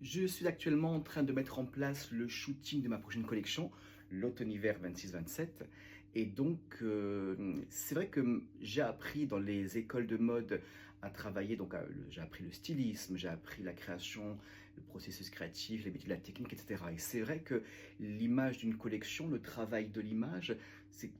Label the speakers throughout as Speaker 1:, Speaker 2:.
Speaker 1: Je suis actuellement en train de mettre en place le shooting de ma prochaine collection, l'automne-hiver 26-27. Et donc, c'est vrai que j'ai appris dans les écoles de mode à travailler. Donc, j'ai appris le stylisme, j'ai appris la création, le processus créatif, les métiers de la technique, etc. Et c'est vrai que l'image d'une collection, le travail de l'image, c'est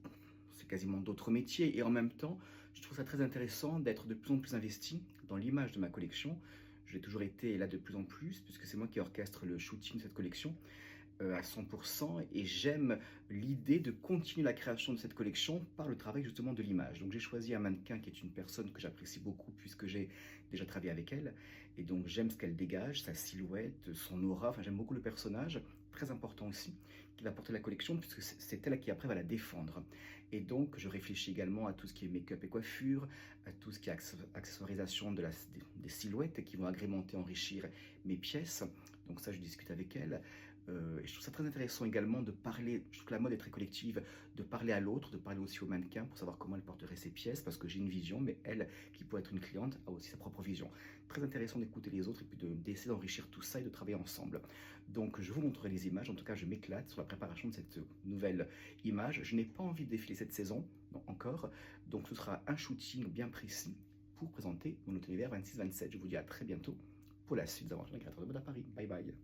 Speaker 1: quasiment d'autres métiers. Et en même temps, je trouve ça très intéressant d'être de plus en plus investi dans l'image de ma collection. Je l'ai toujours été et là de plus en plus, puisque c'est moi qui orchestre le shooting de cette collection à 100%, et j'aime l'idée de continuer la création de cette collection par le travail justement de l'image. Donc j'ai choisi un mannequin qui est une personne que j'apprécie beaucoup puisque j'ai déjà travaillé avec elle, et donc j'aime ce qu'elle dégage, sa silhouette, son aura, enfin j'aime beaucoup le personnage, très important aussi, qu'il a porté la collection puisque c'est elle qui après va la défendre. Et donc je réfléchis également à tout ce qui est make-up et coiffure, à tout ce qui est accessoirisation des silhouettes qui vont agrémenter, enrichir mes pièces. Donc ça je discute avec elle. Et je trouve ça très intéressant également de parler, je trouve que la mode est très collective, de parler à l'autre, de parler aussi au mannequin pour savoir comment elle porterait ses pièces, parce que j'ai une vision, mais elle, qui pourrait être une cliente, a aussi sa propre vision. Très intéressant d'écouter les autres et puis d'essayer d'enrichir tout ça et de travailler ensemble. Donc je vous montrerai les images, en tout cas je m'éclate sur la préparation de cette nouvelle image. Je n'ai pas envie de défiler cette saison, non encore, donc ce sera un shooting bien précis pour présenter mon automne-hiver 26-27. Je vous dis à très bientôt pour la suite des aventures des créateurs de mode à Paris. Bye bye.